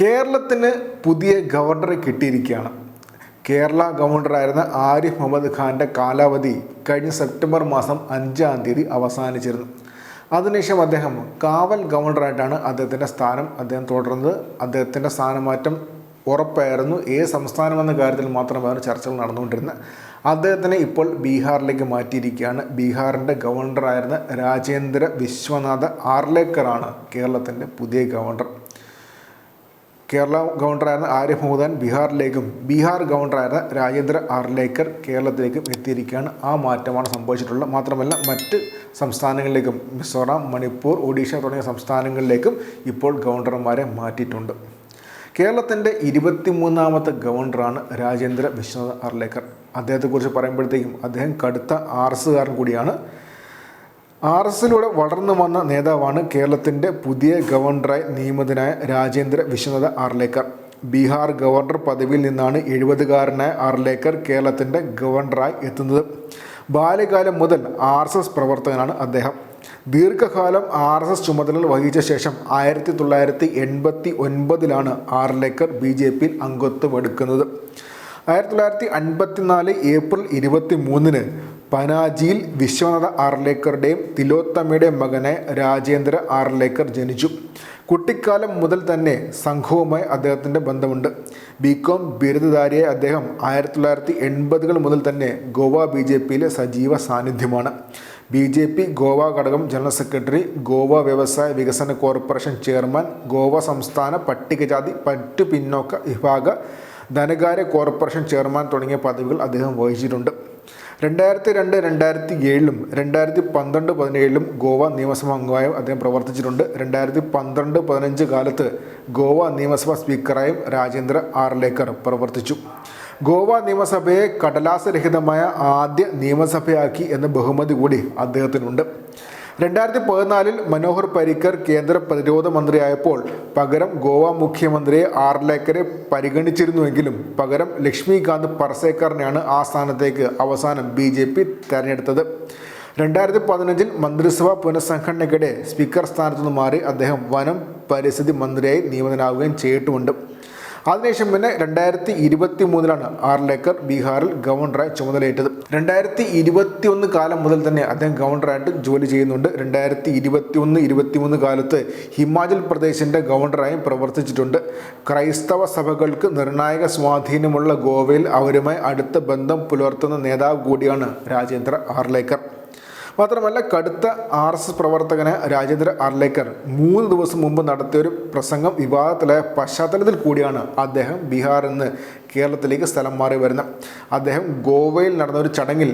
കേരളത്തിന് പുതിയ ഗവർണറെ കിട്ടിയിരിക്കുകയാണ്. കേരള ഗവർണറായിരുന്ന ആരിഫ് മുഹമ്മദ് ഖാൻ്റെ കാലാവധി കഴിഞ്ഞ സെപ്റ്റംബർ മാസം 5-ാം തീയതി അവസാനിച്ചിരുന്നു. അതിനുശേഷം അദ്ദേഹം കാവൽ ഗവർണറായിട്ടാണ് അദ്ദേഹം തുടർന്നത്. അദ്ദേഹത്തിൻ്റെ സ്ഥാനമാറ്റം ഉറപ്പായിരുന്നു. ഏത് സംസ്ഥാനമെന്ന കാര്യത്തിൽ മാത്രമായിരുന്നു ചർച്ചകൾ നടന്നുകൊണ്ടിരുന്നത്. അദ്ദേഹത്തിനെ ഇപ്പോൾ ബീഹാറിലേക്ക് മാറ്റിയിരിക്കുകയാണ്. ബീഹാറിൻ്റെ ഗവർണറായിരുന്ന രാജേന്ദ്ര വിശ്വനാഥ് ആർലേക്കറാണ് കേരളത്തിൻ്റെ പുതിയ ഗവർണർ. കേരള ഗവർണറായിരുന്ന ആരിഫ് മുഹമ്മദ് ഖാൻ ബീഹാറിലേക്കും ബീഹാർ ഗവർണറായിരുന്ന രാജേന്ദ്ര ആർലേക്കർ കേരളത്തിലേക്കും എത്തിയിരിക്കുകയാണ്. ആ മാറ്റമാണ് സംഭവിച്ചിട്ടുള്ളത്. മാത്രമല്ല മറ്റ് സംസ്ഥാനങ്ങളിലേക്കും മിസോറാം, മണിപ്പൂർ, ഒഡീഷ തുടങ്ങിയ സംസ്ഥാനങ്ങളിലേക്കും ഇപ്പോൾ ഗവർണർമാരെ മാറ്റിയിട്ടുണ്ട്. കേരളത്തിൻ്റെ 23ാമത്തെ ഗവർണറാണ് രാജേന്ദ്ര വിശ്വനാഥ് ആർലേക്കർ. അദ്ദേഹത്തെക്കുറിച്ച് പറയുമ്പോഴത്തേക്കും അദ്ദേഹം കടുത്ത RSകാരൻ കൂടിയാണ്. RSലൂടെ വളർന്നു വന്ന നേതാവാണ് കേരളത്തിൻ്റെ പുതിയ ഗവർണറായി നിയമിതനായ രാജേന്ദ്ര വിശ്വനാഥ് ആർലേക്കർ. ബീഹാർ ഗവർണർ പദവിയിൽ നിന്നാണ് 70കാരനായ ആർലേക്കർ കേരളത്തിൻ്റെ ഗവർണറായി എത്തുന്നത്. ബാല്യകാലം മുതൽ RSS പ്രവർത്തകനാണ് അദ്ദേഹം. ദീർഘകാലം RSS ചുമതലകൾ വഹിച്ച ശേഷം 1989 ആർലേക്കർ BJPയിൽ അംഗത്വം എടുക്കുന്നത്. 1954 ഏപ്രിൽ 23 പനാജിയിൽ വിശ്വനാഥ ആർലേക്കറുടെയും തിലോത്തമയുടെയും മകനായ രാജേന്ദ്ര ആർലേക്കർ ജനിച്ചു. കുട്ടിക്കാലം മുതൽ തന്നെ സംഘവുമായി അദ്ദേഹത്തിൻ്റെ ബന്ധമുണ്ട്. BCom ബിരുദധാരിയായ അദ്ദേഹം 1980കൾ മുതൽ തന്നെ ഗോവ BJPയിലെ സജീവ സാന്നിധ്യമാണ്. BJP ഗോവ ഘടകം ജനറൽ സെക്രട്ടറി, ഗോവ വ്യവസായ വികസന കോർപ്പറേഷൻ ചെയർമാൻ, ഗോവ സംസ്ഥാന പട്ടികജാതി പിന്നോക്ക വിഭാഗ ധനകാര്യ കോർപ്പറേഷൻ ചെയർമാൻ തുടങ്ങിയ പദവികൾ അദ്ദേഹം വഹിച്ചിട്ടുണ്ട്. 2002, 2007, 2012, 2017 ഗോവ നിയമസഭാ അംഗമായും അദ്ദേഹം പ്രവർത്തിച്ചിട്ടുണ്ട്. 2012-15 കാലത്ത് ഗോവ നിയമസഭാ സ്പീക്കറായും രാജേന്ദ്ര ആർലേക്കർ പ്രവർത്തിച്ചു. ഗോവ നിയമസഭയെ കടലാസരഹിതമായ ആദ്യ നിയമസഭയാക്കി എന്ന ബഹുമതി കൂടി അദ്ദേഹത്തിനുണ്ട്. 2014 മനോഹർ പരീക്കർ കേന്ദ്ര പ്രതിരോധ മന്ത്രിയായപ്പോൾ പകരം ഗോവ മുഖ്യമന്ത്രിയെ ആർലേക്കറെ പരിഗണിച്ചിരുന്നുവെങ്കിലും പകരം ലക്ഷ്മികാന്ത് പർസേക്കറിനെയാണ് ആ സ്ഥാനത്തേക്ക് അവസാനം BJP തെരഞ്ഞെടുത്തത്. 2015 മന്ത്രിസഭാ പുനഃസംഘടനയ്ക്കിടെ സ്പീക്കർ സ്ഥാനത്തുനിന്ന് മാറി അദ്ദേഹം വനം പരിസ്ഥിതി മന്ത്രിയായി നിയമിതനാവുകയും ചെയ്തിട്ടുമുണ്ട്. അതിനുശേഷം പിന്നെ 2023 ആർലേക്കർ ബീഹാറിൽ ഗവർണറായി ചുമതലയേറ്റത്. 2021 കാലം മുതൽ തന്നെ അദ്ദേഹം ഗവർണറായിട്ട് ജോലി ചെയ്യുന്നുണ്ട്. 2021-23 കാലത്ത് ഹിമാചൽ പ്രദേശിൻ്റെ ഗവർണറായും പ്രവർത്തിച്ചിട്ടുണ്ട്. ക്രൈസ്തവ സഭകൾക്ക് നിർണായക സ്വാധീനമുള്ള ഗോവയിൽ അവരുമായി അടുത്ത ബന്ധം പുലർത്തുന്ന നേതാവ് കൂടിയാണ് രാജേന്ദ്ര ആർലേക്കർ. മാത്രമല്ല കടുത്ത RSS പ്രവർത്തകനായ രാജേന്ദ്ര ആർലേക്കർ 3 ദിവസം മുമ്പ് നടത്തിയൊരു പ്രസംഗം വിവാദത്തിലായ പശ്ചാത്തലത്തിൽ കൂടിയാണ് അദ്ദേഹം ബീഹാറിൽ നിന്ന് കേരളത്തിലേക്ക് സ്ഥലം മാറി വരുന്നത്. അദ്ദേഹം ഗോവയിൽ നടന്ന ഒരു ചടങ്ങിൽ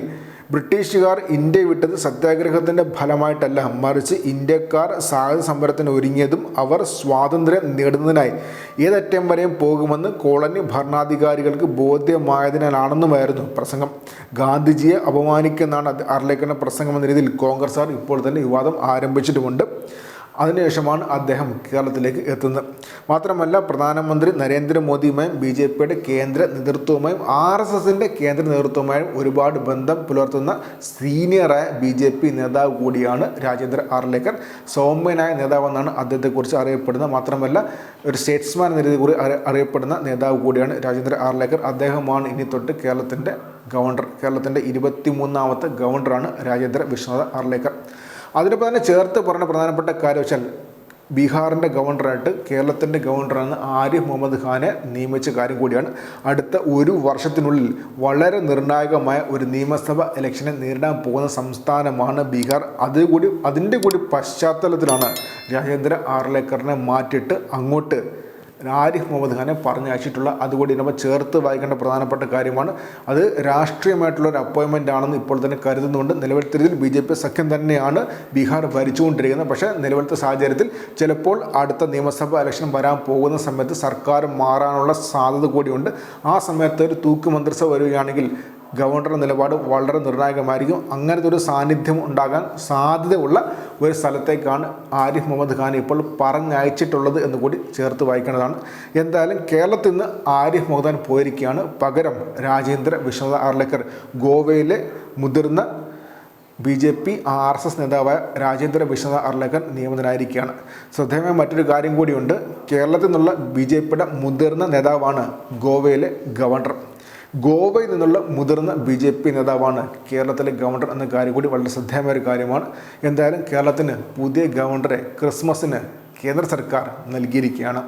ബ്രിട്ടീഷുകാർ ഇന്ത്യ വിട്ടത് സത്യാഗ്രഹത്തിൻ്റെ ഫലമായിട്ടല്ല, മറിച്ച് ഇന്ത്യക്കാർ സായുധ സമരത്തിന് ഒരുങ്ങിയതും അവർ സ്വാതന്ത്ര്യം നേടുന്നതിനായി ഏതറ്റം വരെയും പോകുമെന്ന് കോളനി ഭരണാധികാരികൾക്ക് ബോധ്യമായതിനാലാണെന്നുമായിരുന്നു പ്രസംഗം. ഗാന്ധിജിയെ അപമാനിക്കുന്നതാണ് ആർലേക്കറിൻ്റെ പ്രസംഗം എന്ന രീതിയിൽ കോൺഗ്രസ്സുകാർ ഇപ്പോൾ തന്നെ വിവാദം ആരംഭിച്ചിട്ടുമുണ്ട്. അതിനുശേഷമാണ് അദ്ദേഹം കേരളത്തിലേക്ക് എത്തുന്നത്. മാത്രമല്ല പ്രധാനമന്ത്രി നരേന്ദ്രമോദിയുമായും BJPയുടെ കേന്ദ്ര നേതൃത്വവുമായും RSSൻ്റെ കേന്ദ്ര നേതൃത്വവുമായും ഒരുപാട് ബന്ധം പുലർത്തുന്ന സീനിയറായ BJP നേതാവ് കൂടിയാണ് രാജേന്ദ്ര ആർലേക്കർ. സൗമ്യനായ നേതാവെന്നാണ് അദ്ദേഹത്തെക്കുറിച്ച് അറിയപ്പെടുന്നത്. മാത്രമല്ല ഒരു സ്റ്റേറ്റ്സ്മാൻ എന്ന രീതിയിൽ കൂടി അറിയപ്പെടുന്ന നേതാവ് കൂടിയാണ് രാജേന്ദ്ര ആർലേക്കർ. അദ്ദേഹമാണ് ഇനി തൊട്ട് കേരളത്തിൻ്റെ ഗവർണർ. കേരളത്തിൻ്റെ 23ാമത്തെ ഗവർണറാണ് രാജേന്ദ്ര വിശ്വനാഥ് ആർലേക്കർ. അതിനൊപ്പം തന്നെ ചേർത്ത് പറഞ്ഞ പ്രധാനപ്പെട്ട കാര്യം വെച്ചാൽ ബീഹാറിൻ്റെ ഗവർണറായിട്ട് കേരളത്തിൻ്റെ ഗവർണറാണ് ആരിഫ് മുഹമ്മദ് ഖാനെ നിയമിച്ച കാര്യം കൂടിയാണ്. അടുത്ത 1 വർഷത്തിനുള്ളിൽ വളരെ നിർണായകമായ ഒരു നിയമസഭ ഇലക്ഷനെ നേരിടാൻ പോകുന്ന സംസ്ഥാനമാണ് ബീഹാർ. അതിൻ്റെ കൂടി പശ്ചാത്തലത്തിലാണ് രാജേന്ദ്ര ആർലേക്കറിനെ മാറ്റിയിട്ട് അങ്ങോട്ട് ആരിഫ് മുഹമ്മദ് ഖാനെ പറഞ്ഞയച്ചിട്ടുള്ള. അതുകൂടി നമ്മൾ ചേർത്ത് വായിക്കേണ്ട പ്രധാനപ്പെട്ട കാര്യമാണ്. അത് രാഷ്ട്രീയമായിട്ടുള്ള ഒരു അപ്പോയിൻമെൻ്റ് ആണെന്ന് ഇപ്പോൾ തന്നെ കരുതുന്നുണ്ട്. നിലവിലത്തെ രീതിയിൽ BJP സഖ്യം തന്നെയാണ് ബീഹാർ ഭരിച്ചുകൊണ്ടിരിക്കുന്നത്. പക്ഷേ നിലവിലത്തെ സാഹചര്യത്തിൽ ചിലപ്പോൾ അടുത്ത നിയമസഭാ ഇലക്ഷൻ വരാൻ പോകുന്ന സമയത്ത് സർക്കാർ മാറാനുള്ള സാധ്യത കൂടിയുണ്ട്. ആ സമയത്ത് ഒരു തൂക്ക് മന്ത്രിസഭ വരികയാണെങ്കിൽ ഗവർണറുടെ നിലപാട് വളരെ നിർണായകമായിരിക്കും. അങ്ങനത്തെ ഒരു സാന്നിധ്യം ഉണ്ടാകാൻ സാധ്യതയുള്ള ഒരു സ്ഥലത്തേക്കാണ് ആരിഫ് മുഹമ്മദ് ഖാൻ ഇപ്പോൾ പറഞ്ഞയച്ചിട്ടുള്ളത് എന്ന് കൂടി ചേർത്ത് വായിക്കേണ്ടതാണ്. എന്തായാലും കേരളത്തിൽ നിന്ന് ആരിഫ് മുഹമ്മദ് ഖാൻ പോയിരിക്കുകയാണ്. പകരം രാജേന്ദ്ര വിശ്വനാഥ് ആർലേക്കർ ഗോവയിലെ മുതിർന്ന BJP RSS നേതാവായ രാജേന്ദ്ര വിശ്വനാഥ് അർലേക്കർ നിയമിതനായിരിക്കുകയാണ്. ശ്രദ്ധേയമായ മറ്റൊരു കാര്യം കൂടിയുണ്ട്. കേരളത്തിൽ നിന്നുള്ള BJPയുടെ മുതിർന്ന നേതാവാണ് ഗോവയിലെ ഗവർണർ. ഗോവയിൽ നിന്നുള്ള മുതിർന്ന BJP നേതാവാണ് കേരളത്തിലെ ഗവർണർ എന്ന കാര്യം കൂടി വളരെ ശ്രദ്ധേയമായ ഒരു കാര്യമാണ്. എന്തായാലും കേരളത്തിന് പുതിയ ഗവർണറെ ക്രിസ്മസിന് കേന്ദ്ര സർക്കാർ നൽകിയിരിക്കുകയാണ്.